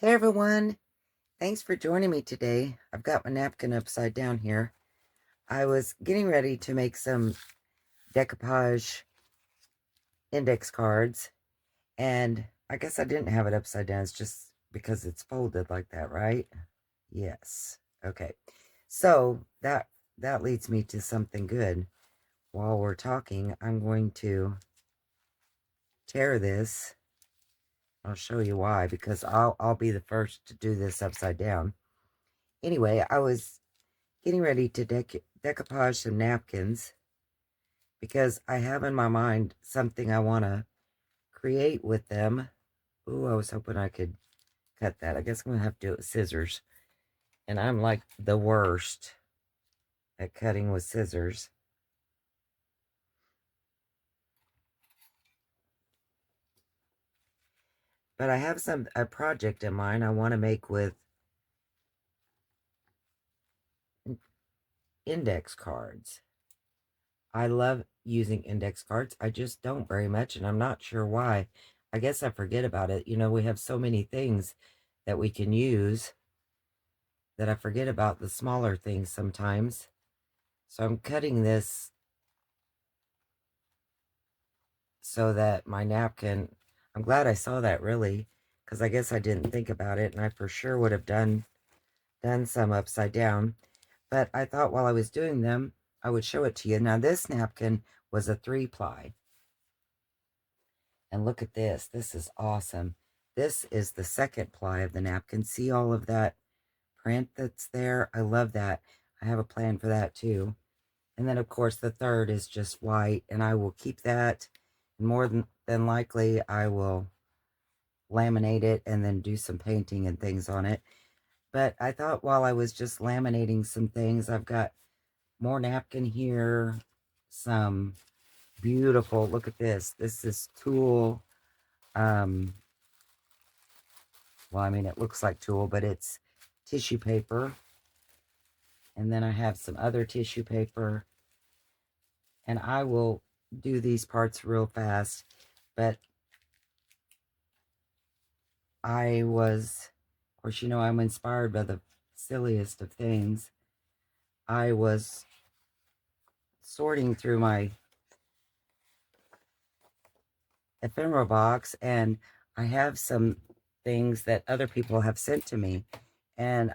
Hey everyone, thanks for joining me today. I've got my napkin upside down here. I was getting ready to make some decoupage index cards, and I guess I didn't have it upside down. It's just because it's folded like that, right? Yes. Okay. So that leads me to something good. While we're talking, I'm going to tear this. I'll show you why, because I'll be the first to do this upside down. Anyway, I was getting ready to decoupage some napkins because I have in my mind something I want to create with them. Ooh, I was hoping I could cut that. I guess I'm going to have to do it with scissors. And I'm like the worst at cutting with scissors. But I have a project in mind I want to make with index cards. I love using index cards. I just don't very much, and I'm not sure why. I guess I forget about it. You know, we have so many things that we can use that I forget about the smaller things sometimes. So I'm cutting this so that my napkin, I'm glad I saw that really, because I guess I didn't think about it, and I for sure would have done some upside down. But I thought while I was doing them, I would show it to you. Now this napkin was a 3-ply. And look at this. This is awesome. This is the second ply of the napkin. See all of that print that's there? I love that. I have a plan for that too. And then, of course, the third is just white, and I will keep that. More than likely, I will laminate it and then do some painting and things on it. But I thought while I was just laminating some things, I've got more napkin here, some beautiful, look at this. This is tulle. Well, I mean, it looks like tulle, but it's tissue paper. And then I have some other tissue paper. And I will do these parts real fast. But of course, you know, I'm inspired by the silliest of things. I was sorting through my ephemera box, and I have some things that other people have sent to me. And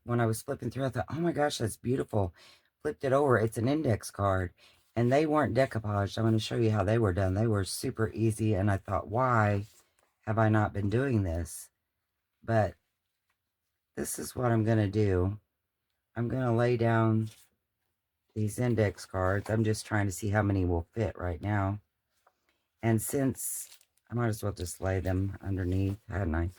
when I was flipping through, I thought, oh my gosh, that's beautiful. Flipped it over. It's an index card. And they weren't decoupaged. I'm going to show you how they were done. They were super easy. And I thought, why have I not been doing this? But this is what I'm going to do. I'm going to lay down these index cards. I'm just trying to see how many will fit right now. And since I might as well just lay them underneath, hadn't I?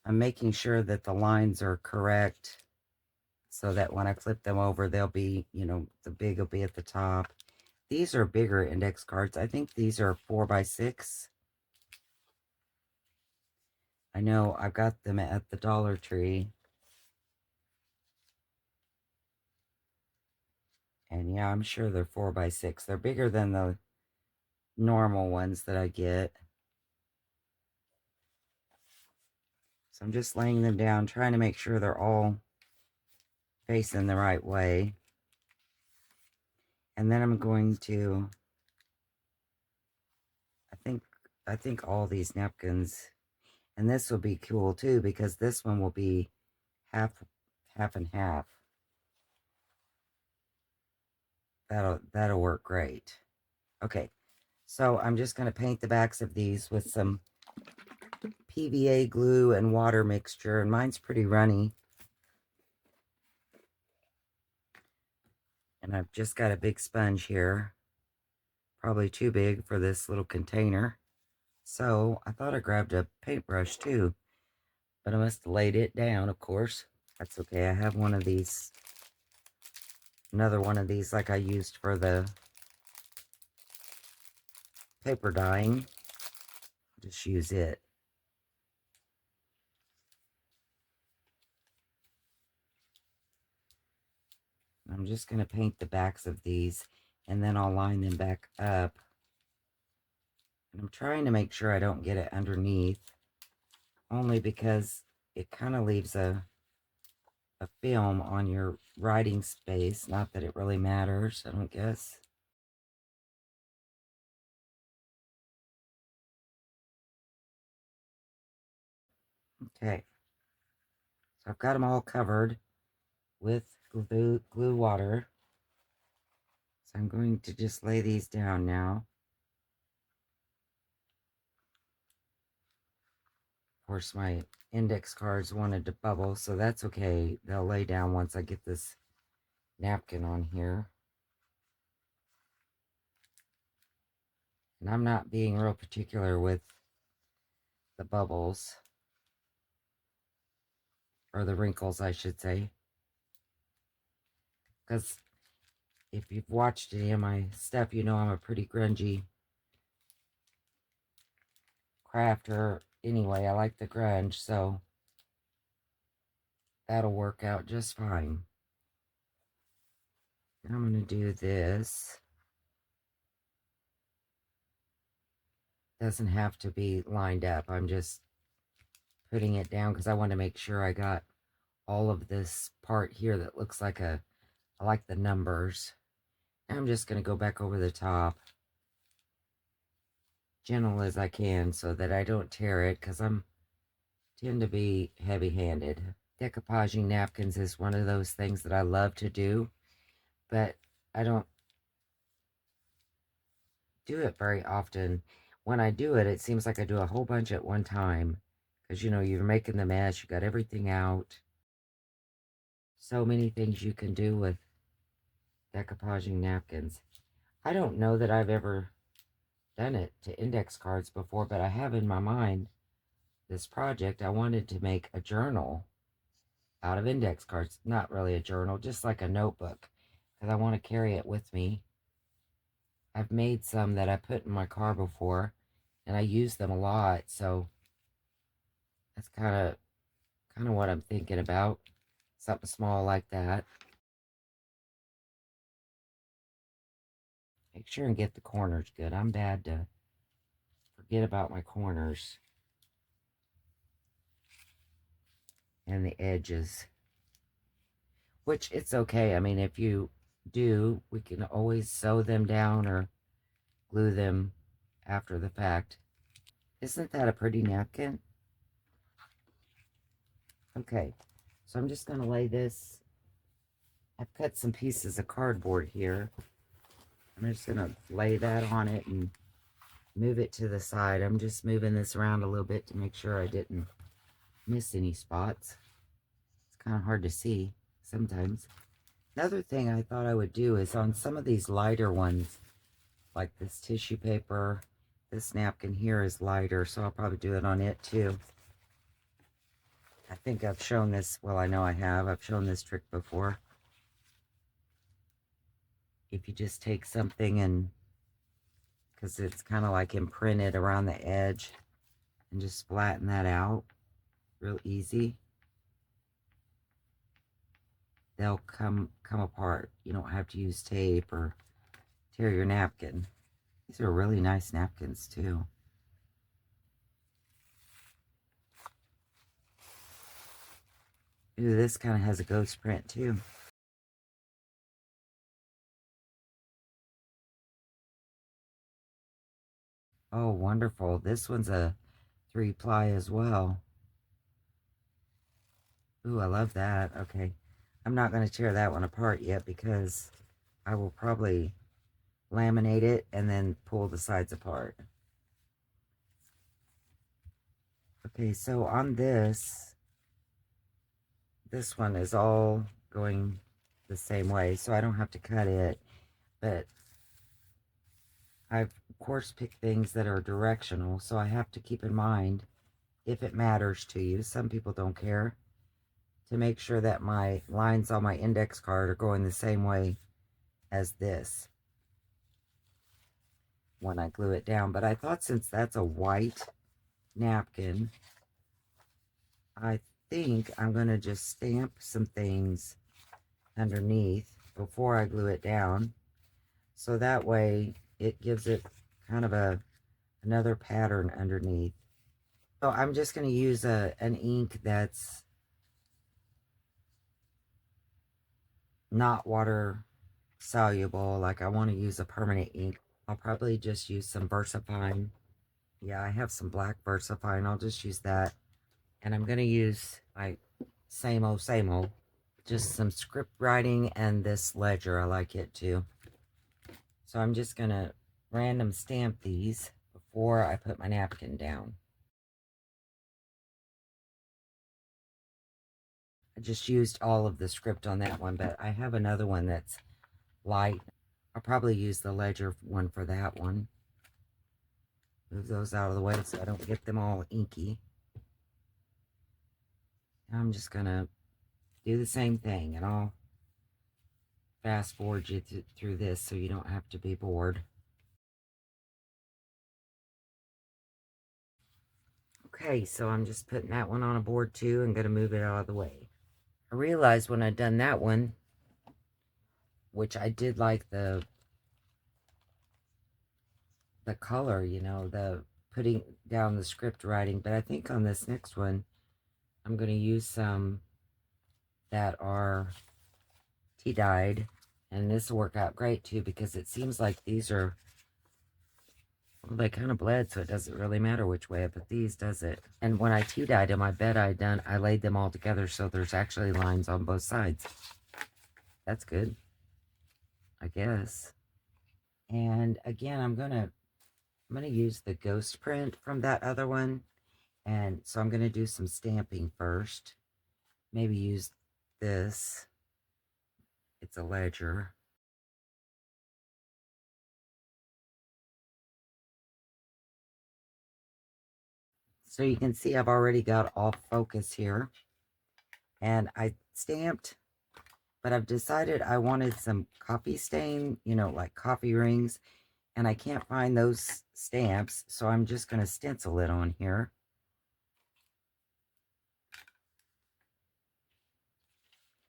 I'm making sure that the lines are correct so that when I flip them over, they'll be, you know, the big will be at the top. These are bigger index cards. I think these are 4x6. I know I got them at the Dollar Tree. And yeah, I'm sure they're 4x6. They're bigger than the normal ones that I get. So I'm just laying them down, trying to make sure they're all facing the right way. And then I'm going to, I think all these napkins, and this will be cool too, because this one will be half and half. That'll work great. Okay, so I'm just going to paint the backs of these with some PVA glue and water mixture, and mine's pretty runny. And I've just got a big sponge here, probably too big for this little container. So I thought I grabbed a paintbrush too, but I must have laid it down, of course. That's okay. I have one of these, another one of these like I used for the paper dyeing. Just use it. I'm just going to paint the backs of these, and then I'll line them back up. And I'm trying to make sure I don't get it underneath. only because it kind of leaves a film on your writing space. Not that it really matters, I don't guess. Okay, so I've got them all covered with glue water. So I'm going to just lay these down now. Of course, my index cards wanted to bubble, so that's okay. They'll lay down once I get this napkin on here. And I'm not being real particular with the bubbles, or the wrinkles, I should say. Because if you've watched any of my stuff, you know I'm a pretty grungy crafter. Anyway, I like the grunge, so that'll work out just fine. I'm going to do this. Doesn't have to be lined up. I'm just putting it down because I want to make sure I got all of this part here that looks like I like the numbers. And I'm just going to go back over the top, gentle as I can, so that I don't tear it, because I'm tend to be heavy-handed. Decoupaging napkins is one of those things that I love to do, but I don't do it very often. When I do it, it seems like I do a whole bunch at one time, because you know, you're making the mess, you got everything out. So many things you can do with decoupaging napkins. I don't know that I've ever done it to index cards before, but I have in my mind this project. I wanted to make a journal out of index cards. Not really a journal, just like a notebook, because I want to carry it with me. I've made some that I put in my car before, and I use them a lot, so that's kind of what I'm thinking about. Something small like that. Make sure and get the corners good. I'm bad to forget about my corners and the edges, which it's okay. I mean, if you do, we can always sew them down or glue them after the fact. Isn't that a pretty napkin? Okay, so I'm just going to lay this. I've cut some pieces of cardboard here. I'm just going to lay that on it and move it to the side. I'm just moving this around a little bit to make sure I didn't miss any spots. It's kind of hard to see sometimes. Another thing I thought I would do is on some of these lighter ones, like this tissue paper, this napkin here is lighter, so I'll probably do it on it too. I think I've shown this, well, I know I have. I've shown this trick before. If you just take something and, because it's kind of like imprinted around the edge, and just flatten that out real easy, they'll come apart. You don't have to use tape or tear your napkin. These are really nice napkins too. Ooh, this kind of has a ghost print too. Oh, wonderful. This one's a 3-ply as well. Ooh, I love that. Okay. I'm not going to tear that one apart yet because I will probably laminate it and then pull the sides apart. Okay, so on this one is all going the same way, so I don't have to cut it, but I've of course picked things that are directional, so I have to keep in mind, if it matters to you, some people don't care, to make sure that my lines on my index card are going the same way as this when I glue it down. But I thought, since that's a white napkin, I think I'm going to just stamp some things underneath before I glue it down, so that way it gives it kind of another pattern underneath. So I'm just going to use an ink that's not water soluble. Like I want to use a permanent ink. I'll probably just use some VersaFine. Yeah, I have some black VersaFine. I'll just use that. And I'm going to use my same old. Just some script writing and this ledger. I like it too. So I'm just going to random stamp these before I put my napkin down. I just used all of the script on that one, but I have another one that's light. I'll probably use the ledger one for that one. Move those out of the way so I don't get them all inky. I'm just going to do the same thing, and I'll fast forward you through this so you don't have to be bored. Okay, so I'm just putting that one on a board too and going to move it out of the way. I realized when I'd done that one, which I did like the color, you know, the putting down the script writing, but I think on this next one, I'm going to use some that are tea dyed, and this will work out great too because it seems like these are, well, they kind of bled, so it doesn't really matter which way I put these, does it? And when I tea dyed them, I bet I laid them all together so there's actually lines on both sides. That's good, I guess. And again, I'm gonna use the ghost print from that other one, and so I'm gonna do some stamping first. Maybe use this. It's a ledger. So you can see I've already got off focus here. And I stamped, but I've decided I wanted some coffee stain, you know, like coffee rings. And I can't find those stamps, so I'm just going to stencil it on here.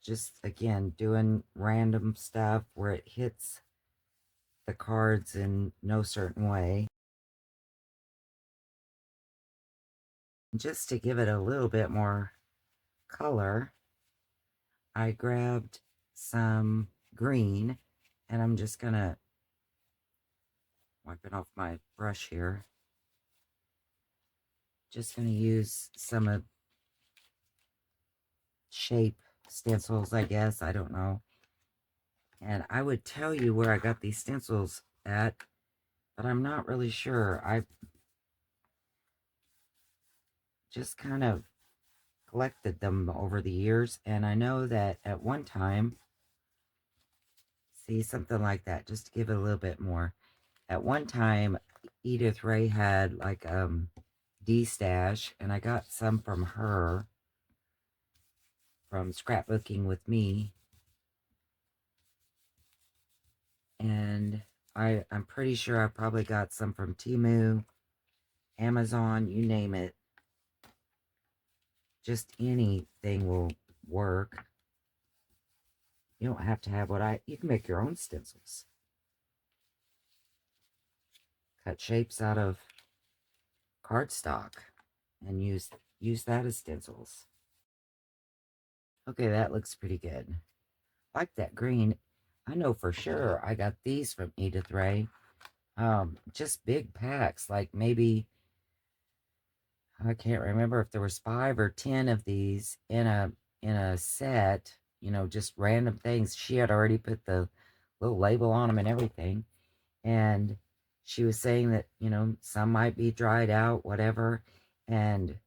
Just, again, doing random stuff where it hits the cards in no certain way. Just to give it a little bit more color, I grabbed some green, and I'm just going to wipe it off my brush here. Just going to use some of shape stencils, I guess. I don't know. And I would tell you where I got these stencils at, but I'm not really sure. I just kind of collected them over the years, and I know that at one time, see, something like that, just to give it a little bit more. At one time, Edith Ray had like D-stash, and I got some from her from Scrapbooking with Me. And I'm pretty sure I probably got some from Temu, Amazon, you name it. Just anything will work. You don't have to have you can make your own stencils. Cut shapes out of cardstock and use that as stencils. Okay, that looks pretty good. Like that green. I know for sure I got these from Edith Ray. Just big packs, like maybe, I can't remember if there was 5 or 10 of these in a set, you know, just random things. She had already put the little label on them and everything. And she was saying that, you know, some might be dried out, whatever. And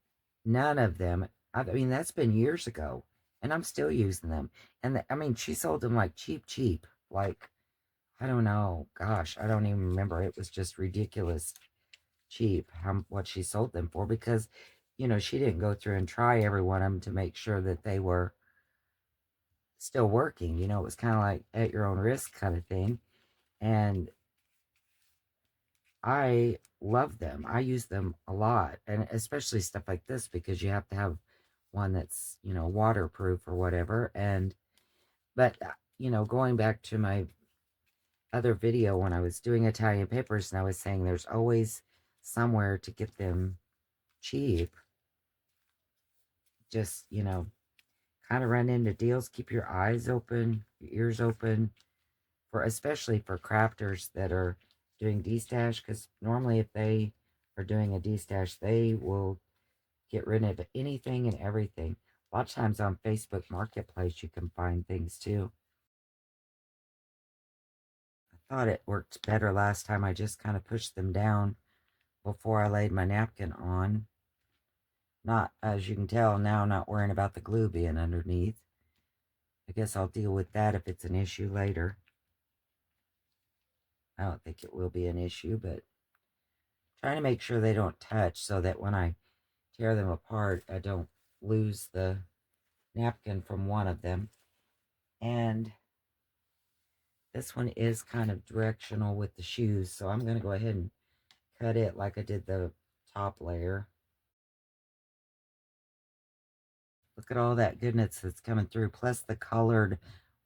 none of them, I mean, that's been years ago. And I'm still using them. And I mean, she sold them like cheap. Like, I don't know. Gosh, I don't even remember. It was just ridiculous cheap what she sold them for, because you know she didn't go through and try every one of them to make sure that they were still working. You know, it was kind of like at your own risk kind of thing. And I love them. I use them a lot, and especially stuff like this, because you have to have one that's, you know, waterproof or whatever. And but you know, going back to my other video when I was doing Italian papers, and I was saying there's always somewhere to get them cheap. Just, you know, kind of run into deals. Keep your eyes open, your ears open, for especially for crafters that are doing destash, because normally if they are doing a destash, they will get rid of anything and everything. A lot of times on Facebook Marketplace, you can find things too. I thought it worked better last time. I just kind of pushed them down before I laid my napkin on. Not, as you can tell now, not worrying about the glue being underneath. I guess I'll deal with that if it's an issue later. I don't think it will be an issue, but trying to make sure they don't touch so that when I tear them apart, I don't lose the napkin from one of them. And this one is kind of directional with the shoes, so I'm going to go ahead and cut it like I did the top layer. Look at all that goodness that's coming through, plus the colored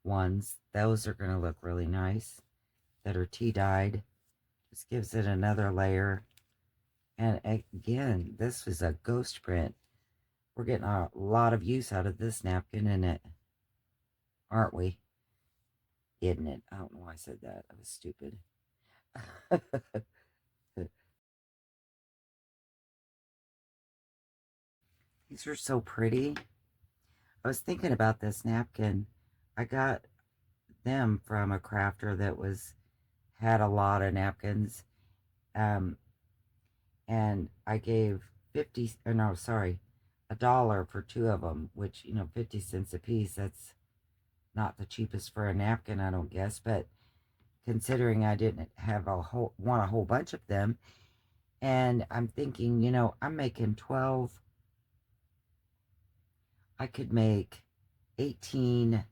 ones. Those are going to look really nice that are tea dyed. This gives it another layer. And again, this is a ghost print. We're getting a lot of use out of this napkin, in it, aren't we? Isn't it? I don't know why I said that. I was stupid. These are so pretty. I was thinking about this napkin. I got them from a crafter that had a lot of napkins. Um, and I gave 50, or no, sorry, $1 for two of them, which, 50 cents a piece. That's not the cheapest for a napkin, I don't guess, but considering I didn't want a whole bunch of them, and I'm thinking, I'm making 12, I could make 18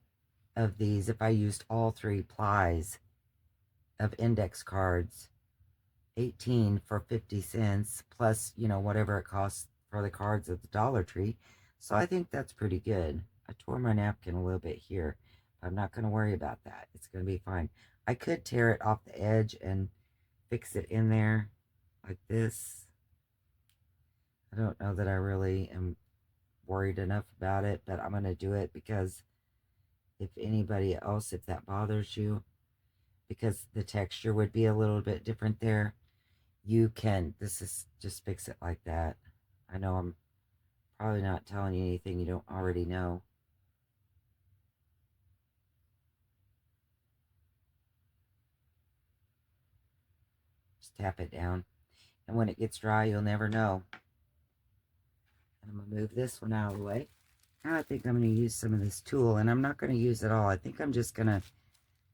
of these if I used all 3 plies of index cards. 18 for 50 cents plus, whatever it costs for the cards at the Dollar Tree. So I think that's pretty good. I tore my napkin a little bit here. I'm not going to worry about that. It's going to be fine. I could tear it off the edge and fix it in there like this. I don't know that I really am worried enough about it, but I'm going to do it because if anybody else, if that bothers you, because the texture would be a little bit different there, you can, this is, just fix it like that. I know I'm probably not telling you anything you don't already know. Just tap it down. And when it gets dry, you'll never know. And I'm going to move this one out of the way. Now I think I'm going to use some of this tool, and I'm not going to use it all. I think I'm just going to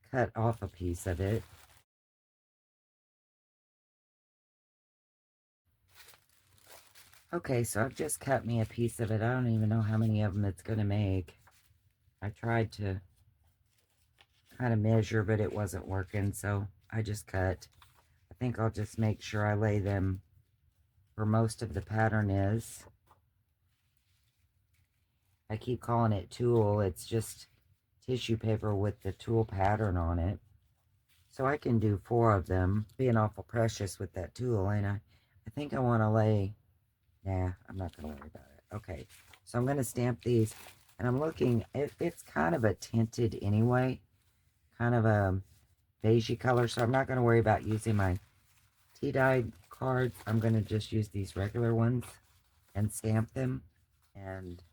cut off a piece of it. Okay, so I've just cut me a piece of it. I don't even know how many of them it's going to make. I tried to kind of measure, but it wasn't working, so I just cut. I think I'll just make sure I lay them where most of the pattern is. I keep calling it tulle. It's just tissue paper with the tulle pattern on it. So I can do 4 of them. Being awful precious with that tulle, ain't I? I think I want to lay... Nah, I'm not going to worry about it. Okay, so I'm going to stamp these. And I'm looking... It's kind of a tinted anyway. Kind of a beigey color. So I'm not going to worry about using my tea-dyed cards. I'm going to just use these regular ones and stamp them. And...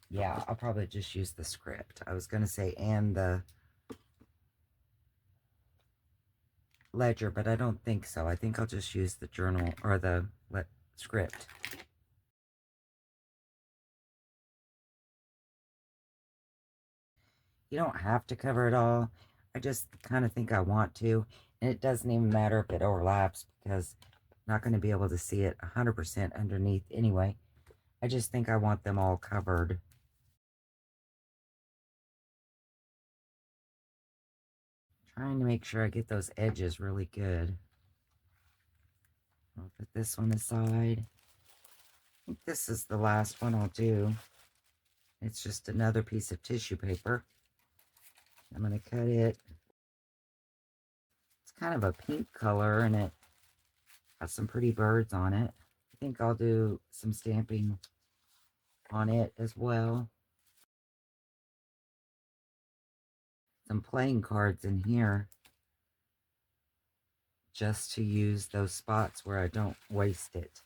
yeah, I'll probably just use the script. I was going to say and the ledger, but I don't think so. I think I'll just use the journal or the script. You don't have to cover it all. I just kind of think I want to. And it doesn't even matter if it overlaps because I'm not going to be able to see it 100% underneath anyway. I just think I want them all covered. Trying to make sure I get those edges really good. I'll put this one aside. I think this is the last one I'll do. It's just another piece of tissue paper. I'm going to cut it. It's kind of a pink color, and it Got some pretty birds on it. I think I'll do some stamping on it as well. Some playing cards in here, just to use those spots where I don't waste it.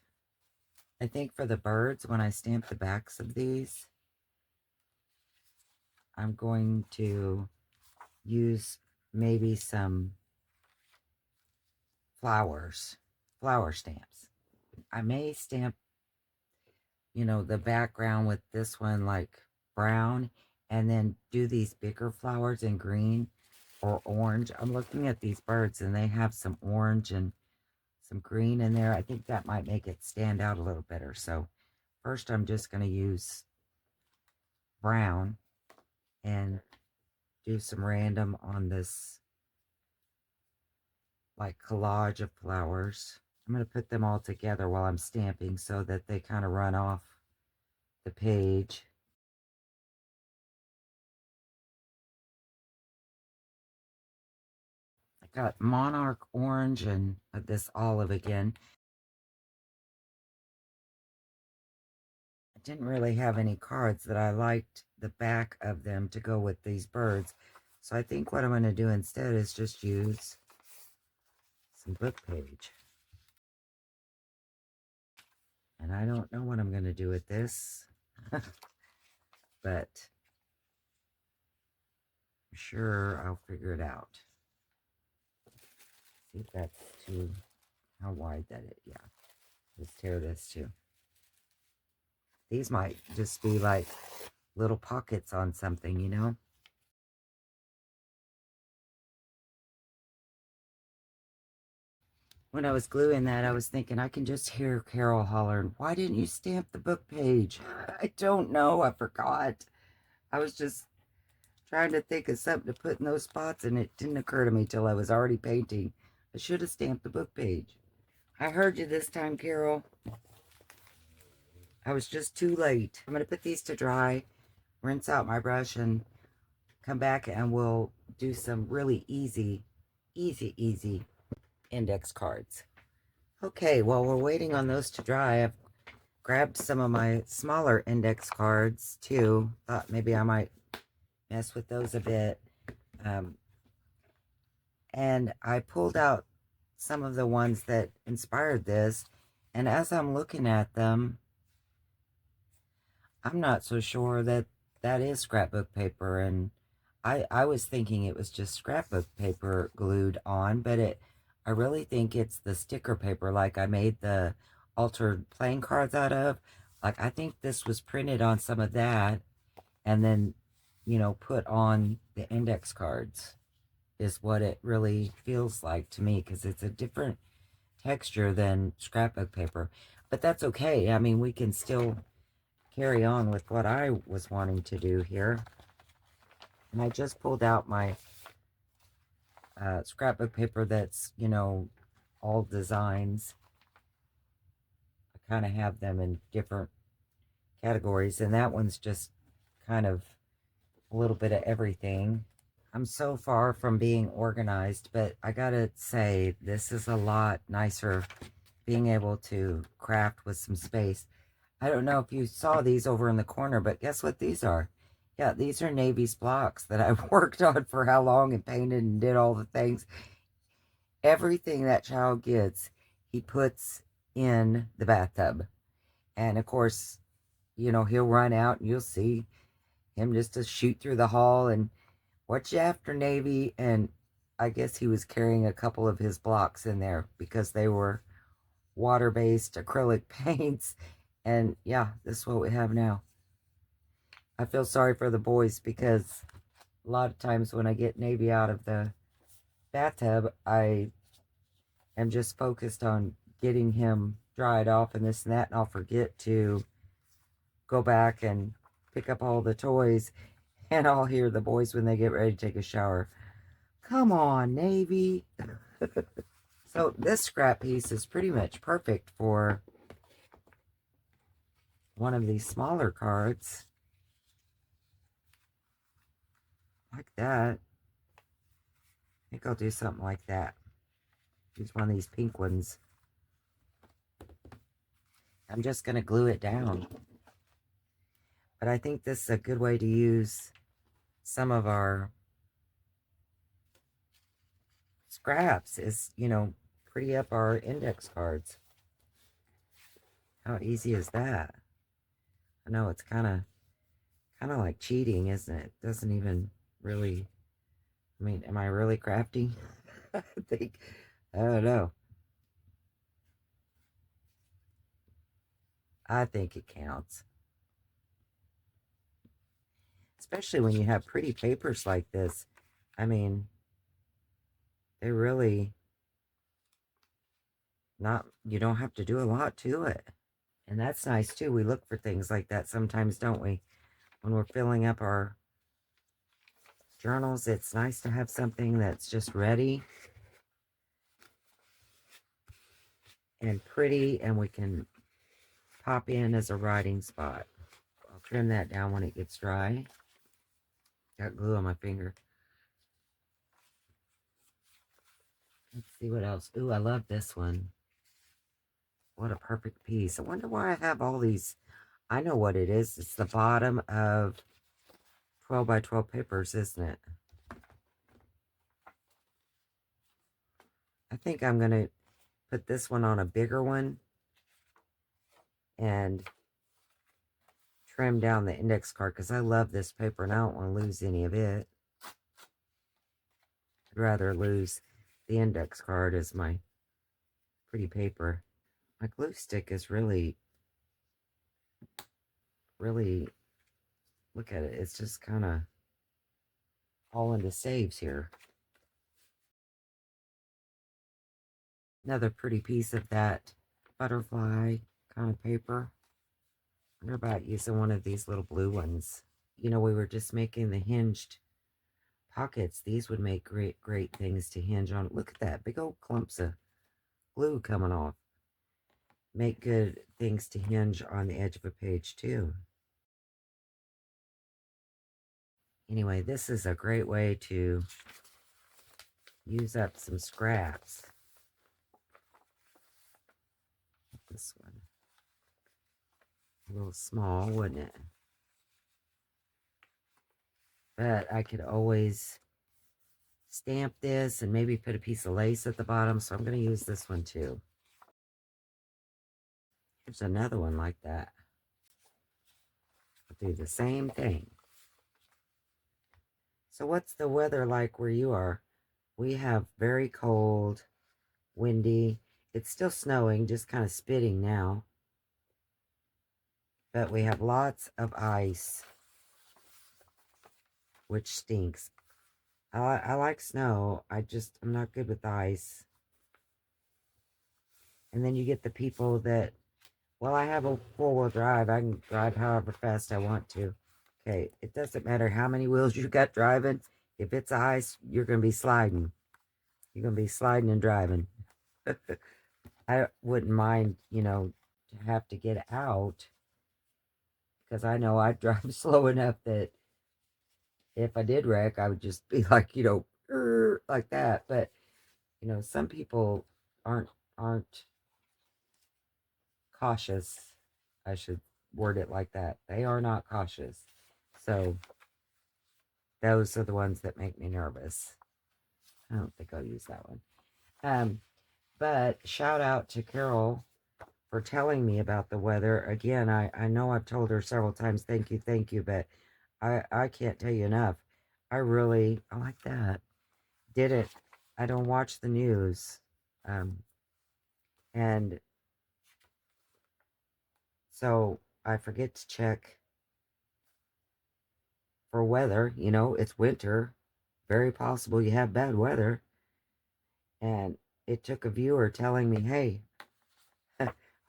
I think for the birds, when I stamp the backs of these, I'm going to use maybe some flower stamps. I may stamp, you know, the background with this one like brown, and then do these bigger flowers in green or orange. I'm looking at these birds and they have some orange and some green in there. I think that might make it stand out a little better. So first I'm just going to use brown and do some random on this like collage of flowers. I'm going to put them all together while I'm stamping so that they kind of run off the page. I got monarch orange and this olive again. I didn't really have any cards that I liked the back of them to go with these birds. So I think what I'm going to do instead is just use some book page. And I don't know what I'm going to do with this, but I'm sure I'll figure it out. See if that's too, how wide that is. Yeah, let's tear this too. These might just be like little pockets on something, you know? When I was gluing that, I was thinking, I can just hear Carol hollering, why didn't you stamp the book page? I don't know. I forgot. I was just trying to think of something to put in those spots, and it didn't occur to me till I was already painting. I should have stamped the book page. I heard you this time, Carol. I was just too late. I'm going to put these to dry, rinse out my brush, and come back and we'll do some really easy index cards. Okay, while we're waiting on those to dry, I've grabbed some of my smaller index cards too. Thought maybe I might mess with those a bit. And I pulled out some of the ones that inspired this. And as I'm looking at them, I'm not so sure that that is scrapbook paper. And I was thinking it was just scrapbook paper glued on, but I really think it's the sticker paper like I made the altered playing cards out of. Like, I think this was printed on some of that and then, you know, put on the index cards is what it really feels like to me, because it's a different texture than scrapbook paper. But that's okay. I mean, we can still carry on with what I was wanting to do here. And I just pulled out my scrapbook paper that's, you know, all designs. I kind of have them in different categories, and that one's just kind of a little bit of everything. I'm so far from being organized, but I gotta say, this is a lot nicer being able to craft with some space. I don't know if you saw these over in the corner, but guess what these are? Yeah, these are Navy's blocks that I've worked on for how long and painted and did all the things. Everything that child gets, he puts in the bathtub. And of course, you know, he'll run out and you'll see him just to shoot through the hall and watch after Navy. And I guess he was carrying a couple of his blocks in there because they were water-based acrylic paints. And yeah, this is what we have now. I feel sorry for the boys because a lot of times when I get Navy out of the bathtub, I am just focused on getting him dried off and this and that, and I'll forget to go back and pick up all the toys, and I'll hear the boys when they get ready to take a shower. Come on, Navy. So this scrap piece is pretty much perfect for one of these smaller cards. Like that. I think I'll do something like that. Use one of these pink ones. I'm just going to glue it down. But I think this is a good way to use some of our scraps is, you know, pretty up our index cards. How easy is that? I know it's kind of like cheating, isn't it? Doesn't even really, I mean, am I really crafting? I think, I don't know. I think it counts. Especially when you have pretty papers like this. I mean, they really not, you don't have to do a lot to it. And that's nice too. We look for things like that sometimes, don't we? When we're filling up our journals, it's nice to have something that's just ready and pretty, and we can pop in as a writing spot. I'll trim that down when it gets dry. Got glue on my finger. Let's see what else. Ooh, I love this one. What a perfect piece. I wonder why I have all these. I know what it is. It's the bottom of 12 by 12 papers, isn't it? I think I'm going to put this one on a bigger one and trim down the index card because I love this paper and I don't want to lose any of it. I'd rather lose the index card as my pretty paper. My glue stick is really, look at it. It's just kind of all into saves here. Another pretty piece of that butterfly kind of paper. I wonder about using one of these little blue ones. You know, we were just making the hinged pockets. These would make great things to hinge on. Look at that big old clumps of glue coming off. Make good things to hinge on the edge of a page too. Anyway, this is a great way to use up some scraps. This one. A little small, wouldn't it? But I could always stamp this and maybe put a piece of lace at the bottom, so I'm going to use this one too. Here's another one like that. I'll do the same thing. So what's the weather like where you are? We have very cold, windy. It's still snowing, just kind of spitting now. But we have lots of ice, which stinks. I like snow. I'm not good with ice. And then you get the people that, well, I have a four-wheel drive. I can drive however fast I want to. Okay, it doesn't matter how many wheels you got driving. If it's ice, you're going to be sliding. You're going to be sliding and driving. I wouldn't mind, you know, to have to get out because I know I drive slow enough that if I did wreck, I would just be like, you know, like that. But, you know, some people aren't cautious. I should word it like that. They are not cautious. So those are the ones that make me nervous. I don't think I'll use that one. But shout out to Carol for telling me about the weather. Again, I know I've told her several times, thank you, but I can't tell you enough. I like that. Did it. I don't watch the news. And so I forget to check for weather. You know, it's winter. Very possible you have bad weather. And it took a viewer telling me, hey,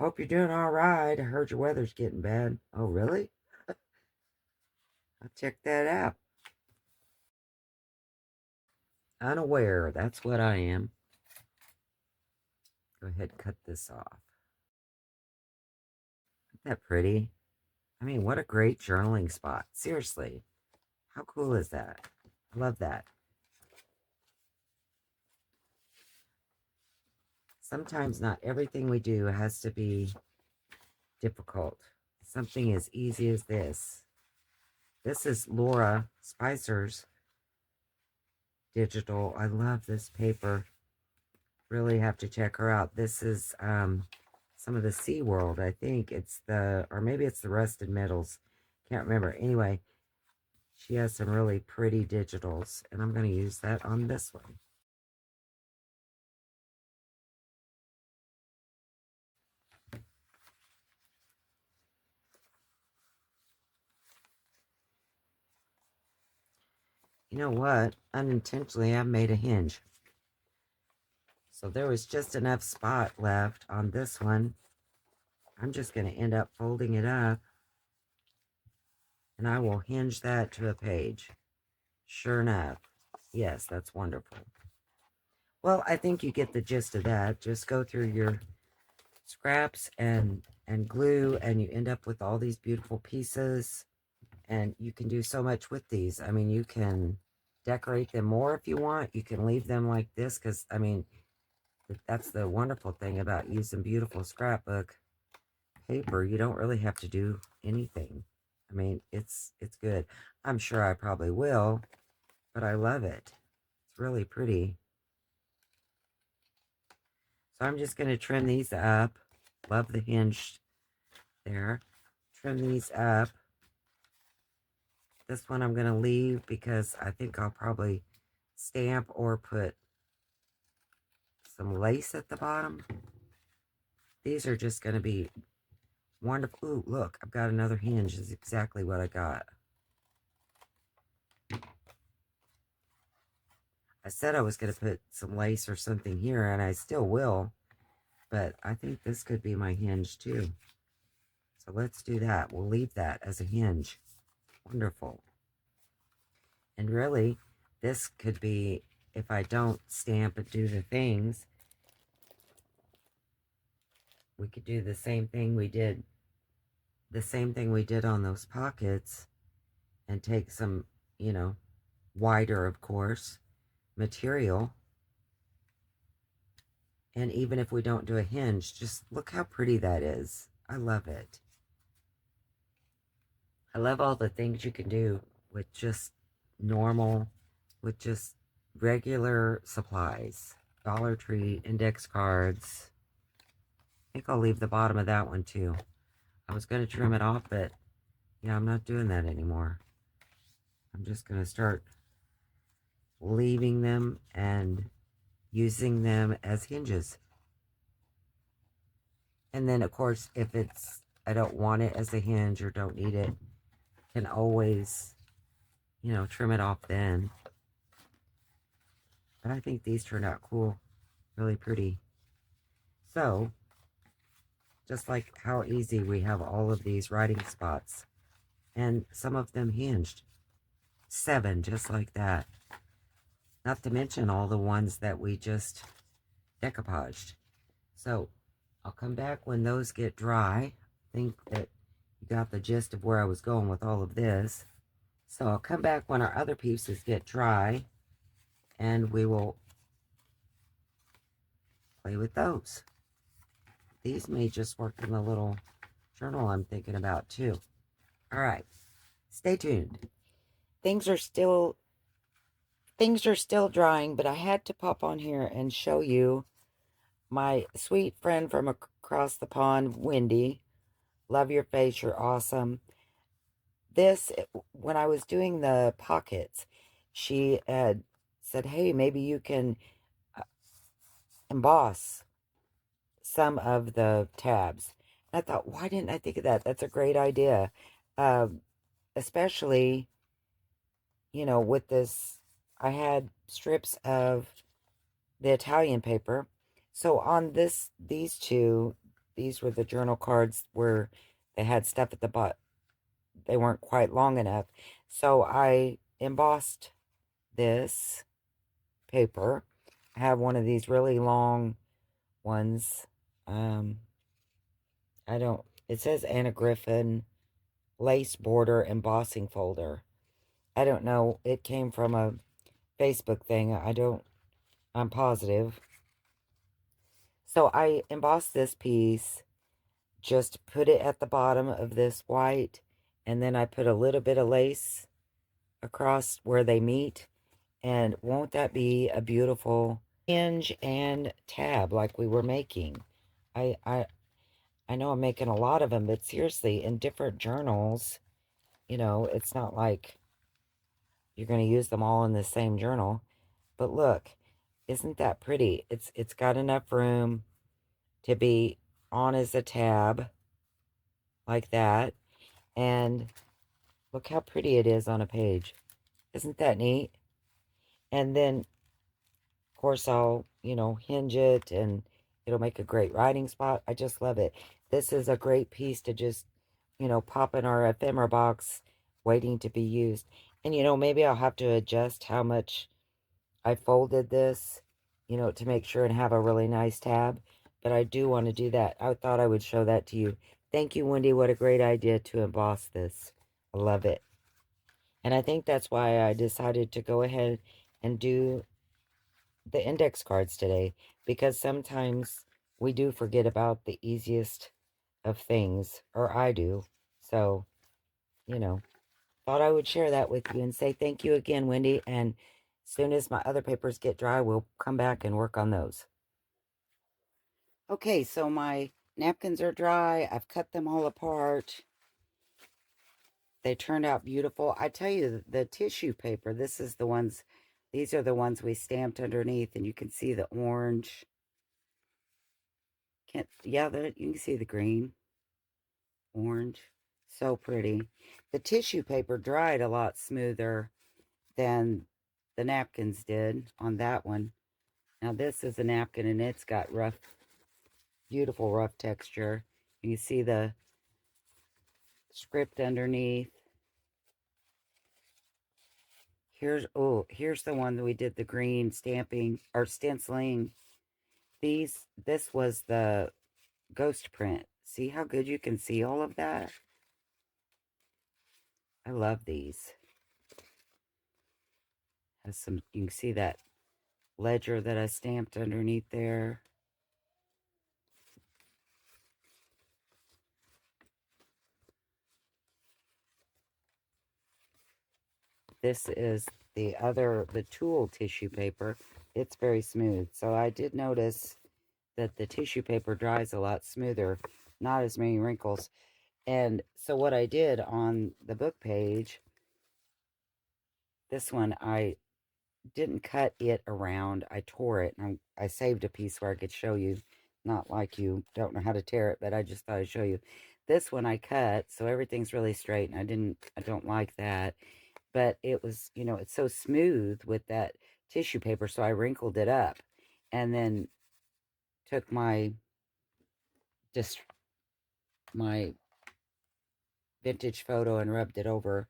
hope you're doing all right. I heard your weather's getting bad. Oh, really? I'll check that out. Unaware, that's what I am. Go ahead and cut this off. Isn't that pretty? I mean, what a great journaling spot. Seriously. How cool is that? I love that. Sometimes not everything we do has to be difficult. Something as easy as this. This is Laura Spicer's digital. I love this paper. Really have to check her out. This is some of the SeaWorld. I think it's the, or maybe it's the Rusted Metals. Can't remember. Anyway, she has some really pretty digitals, and I'm going to use that on this one. You know what? Unintentionally, I made a hinge. So there was just enough spot left on this one. I'm just going to end up folding it up, and I will hinge that to a page. Sure enough. Yes, that's wonderful. Well, I think you get the gist of that. Just go through your scraps and glue, and you end up with all these beautiful pieces. And you can do so much with these. I mean, you can decorate them more if you want. You can leave them like this because, I mean, that's the wonderful thing about using beautiful scrapbook paper. You don't really have to do anything. I mean, it's good. I'm sure I probably will, but I love it. It's really pretty. So I'm just going to trim these up. Love the hinge there. Trim these up. This one I'm going to leave because I think I'll probably stamp or put some lace at the bottom. These are just going to be wonderful. Ooh, look, I've got another hinge. This is exactly what I got. I said I was going to put some lace or something here, and I still will. But I think this could be my hinge too. So let's do that. We'll leave that as a hinge. Wonderful. And really, this could be, if I don't stamp and do the things, we could do the same thing we did. The same thing we did on those pockets, and take some, you know, wider, of course, material. And even if we don't do a hinge, just look how pretty that is. I love it. I love all the things you can do with just normal, with just regular supplies. Dollar Tree, index cards. I think I'll leave the bottom of that one too. I was going to trim it off, but yeah, I'm not doing that anymore. I'm just going to start leaving them and using them as hinges. And then, of course, if it's, I don't want it as a hinge or don't need it, can always, you know, trim it off then. But I think these turned out cool. Really pretty. So, just like how easy we have all of these writing spots. And some of them hinged. 7, just like that. Not to mention all the ones that we just decoupaged. So, I'll come back when those get dry. I think that you got the gist of where I was going with all of this. So I'll come back when our other pieces get dry, and we will play with those. These may just work in the little journal I'm thinking about too. All right, stay tuned. Things are still drying, but I had to pop on here and show you my sweet friend from across the pond, Wendy. Love your face, you're awesome. This, when I was doing the pockets, she had said, hey, maybe you can emboss some of the tabs. And I thought, why didn't I think of that? That's a great idea. Especially, you know, with this, I had strips of the Italian paper. So on these two, these were the journal cards where they had stuff at the butt. They weren't quite long enough. So I embossed this paper. I have one of these really long ones. It says Anna Griffin lace border embossing folder. I don't know. It came from a Facebook thing. I'm positive. So I embossed this piece. just put it at the bottom of this white, and then I put a little bit of lace across where they meet. And won't that be a beautiful hinge and tab like we were making? I I I know I'm making a lot of them, but seriously, in different journals, it's not like you're going to use them all in the same journal. But look, isn't that pretty? It's got enough room to be on as a tab like that. And look how pretty it is on a page. Isn't that neat? And then, of course, I'll, hinge it and it'll make a great writing spot. I just love it. This is a great piece to just, pop in our ephemera box waiting to be used. And, maybe I'll have to adjust how much I folded this, to make sure and have a really nice tab. But I do want to do that. I thought I would show that to you. Thank you, Wendy. What a great idea to emboss this. I love it. And I think that's why I decided to go ahead and do the index cards today, because sometimes we do forget about the easiest of things, or I do. So, you know, thought I would share that with you and say thank you again, Wendy. And as soon as my other papers get dry, we'll come back and work on those. Okay, so my napkins are dry. I've cut them all apart. They turned out beautiful. I tell you, the tissue paper, these are the ones we stamped underneath, and you can see the orange. You can see the green, orange. So pretty. The tissue paper dried a lot smoother than the napkins did on that one. Now this is a napkin and it's got beautiful rough texture. You can see the script underneath. Here's the one that we did the green stamping or stenciling. This was the ghost print. See how good you can see all of that? I love these. You can see that ledger that I stamped underneath there. This is the tool tissue paper. It's very smooth. So I did notice that the tissue paper dries a lot smoother, not as many wrinkles. And so what I did on the book page, this one, I didn't cut it around. I tore it, and I saved a piece where I could show you. Not like you don't know how to tear it, but I just thought I'd show you. This one I cut, so everything's really straight, and I don't like that. But it was, it's so smooth with that tissue paper, so I wrinkled it up and then took just my vintage photo and rubbed it over.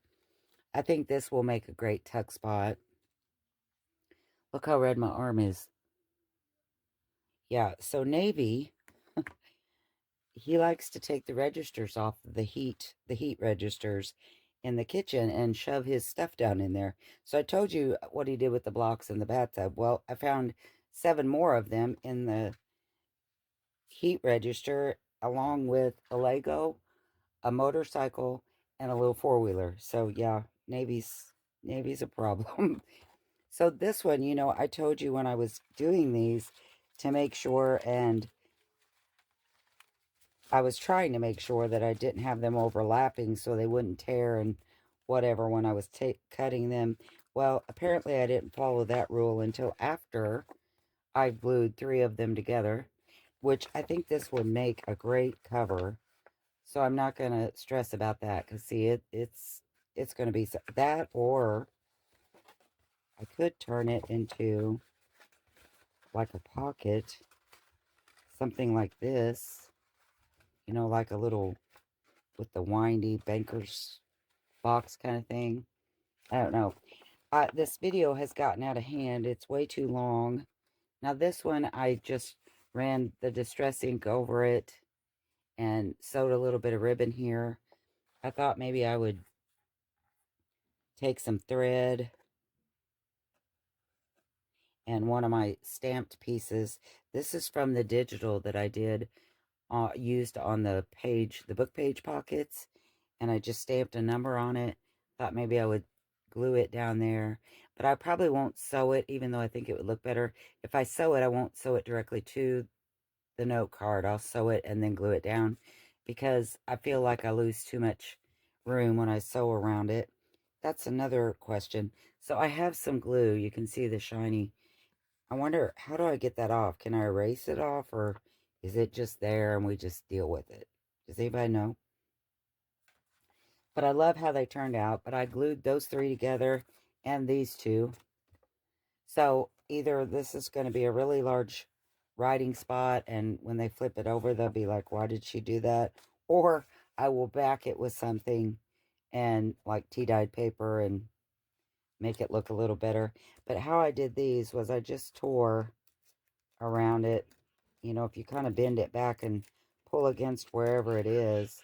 I think this will make a great tuck spot. Look how red my arm is. Yeah, so Navy, he likes to take the registers off the heat registers in the kitchen and shove his stuff down in there. So I told you what he did with the blocks in the bathtub. Well, I found 7 more of them in the heat register along with a Lego, a motorcycle, and a little four-wheeler. So yeah, Navy's a problem. So this one, I told you when I was doing these to make sure, and I was trying to make sure that I didn't have them overlapping so they wouldn't tear and whatever when I was cutting them. Well, apparently I didn't follow that rule until after I glued 3 of them together, which I think this would make a great cover. So I'm not going to stress about that because see, it's going to be that, or I could turn it into like a pocket, something like this, like a little with the windy banker's box kind of thing. I don't know. This video has gotten out of hand. It's way too long. Now this one, I just ran the distress ink over it and sewed a little bit of ribbon here. I thought maybe I would take some thread and one of my stamped pieces. This is from the digital that I did used on the page, the book page pockets, and I just stamped a number on it. Thought maybe I would glue it down there, but I probably won't sew it, even though I think it would look better. If I sew it, I won't sew it directly to the note card. I'll sew it and then glue it down, because I feel like I lose too much room when I sew around it. That's another question. So I have some glue. You can see the shiny. I wonder, how do I get that off? Can I erase it off, or is it just there and we just deal with it? Does anybody know? But I love how they turned out. But I glued those three together and these two. So either this is going to be a really large writing spot, and when they flip it over, they'll be like, why did she do that? Or I will back it with something and like tea-dyed paper and make it look a little better. But how I did these was I just tore around it. You know, if you kind of bend it back and pull against wherever it is,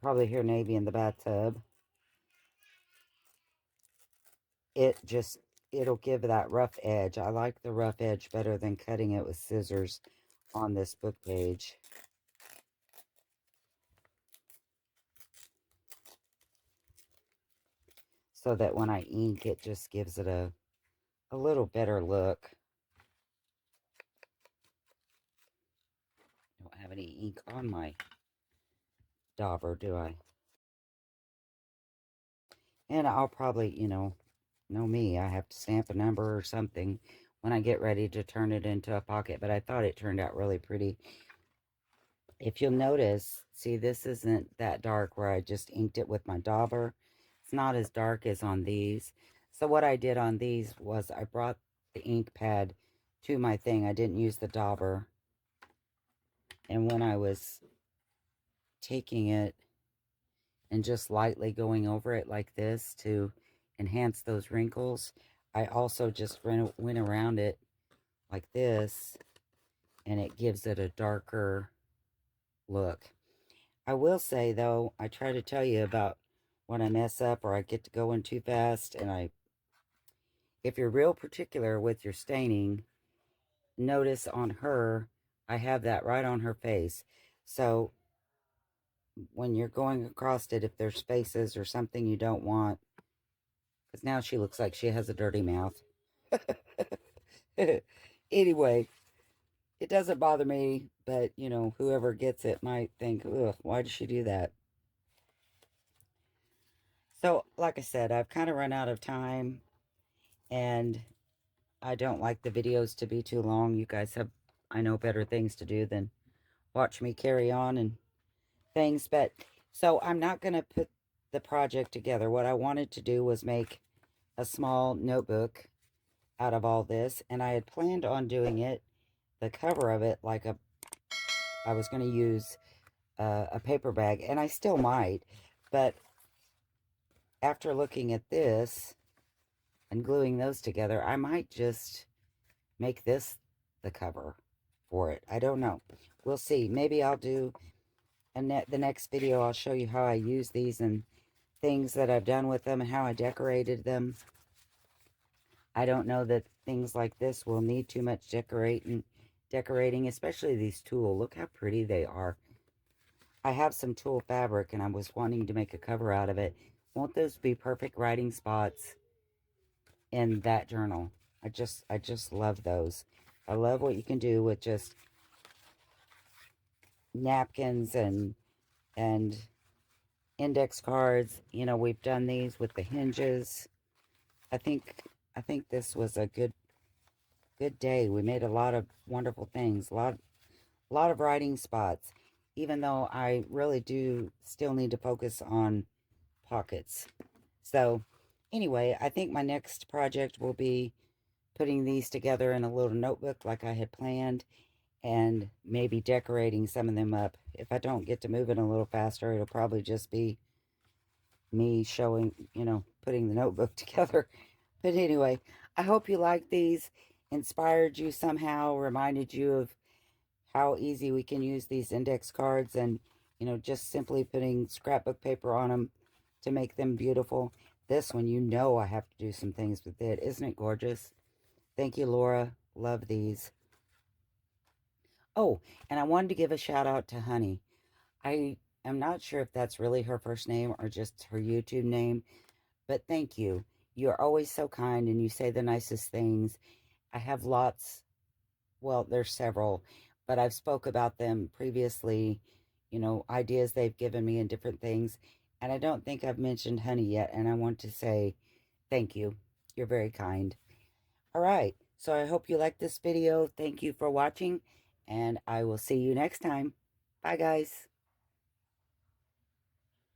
probably hear Navy in the bathtub, it'll give that rough edge. I like the rough edge better than cutting it with scissors on this book page. So that when I ink, it just gives it a little better look. I don't have any ink on my dauber, do I? And I'll probably, know me, I have to stamp a number or something when I get ready to turn it into a pocket. But I thought it turned out really pretty. If you'll notice, see, this isn't that dark where I just inked it with my dauber. It's not as dark as on these. So what I did on these was I brought the ink pad to my thing. I didn't use the dauber. And when I was taking it and just lightly going over it like this to enhance those wrinkles, I also just went around it like this, and it gives it a darker look. I will say, though, I try to tell you about when I mess up or I get to going too fast, and if you're real particular with your staining, notice on her, I have that right on her face. So when you're going across it, if there's spaces or something you don't want, because now she looks like she has a dirty mouth. Anyway, it doesn't bother me, but, whoever gets it might think, ugh, why did she do that? So, like I said, I've kind of run out of time, and I don't like the videos to be too long. You guys have, I know, better things to do than watch me carry on and things. But, so I'm not going to put the project together. What I wanted to do was make a small notebook out of all this, and I had planned on doing it, the cover of it, like I was going to use a paper bag, and I still might, but after looking at this and gluing those together, I might just make this the cover for it. I don't know. We'll see. Maybe I'll do the next video. I'll show you how I use these and things that I've done with them and how I decorated them. I don't know that things like this will need too much decorating, especially these tulle. Look how pretty they are. I have some tulle fabric, and I was wanting to make a cover out of it. Won't those be perfect writing spots in that journal? I just love those. I love what you can do with just napkins and index cards. We've done these with the hinges. I think this was a good day. We made a lot of wonderful things. A lot of writing spots, even though I really do still need to focus on pockets. So anyway, I think my next project will be putting these together in a little notebook like I had planned, and maybe decorating some of them up. If I don't get to moving a little faster, it'll probably just be me showing, putting the notebook together. But anyway, I hope you like these, inspired you somehow, reminded you of how easy we can use these index cards, and, just simply putting scrapbook paper on them to make them beautiful. This one, I have to do some things with it. Isn't it gorgeous? Thank you, Laura. Love these. Oh, and I wanted to give a shout out to Honey. I am not sure if that's really her first name or just her YouTube name, but thank you. You're always so kind and you say the nicest things. I have lots, well, there's several, but I've spoke about them previously, ideas they've given me and different things. And I don't think I've mentioned Honey yet, and I want to say thank you. You're very kind. All right, so I hope you liked this video. Thank you for watching, and I will see you next time. Bye, guys.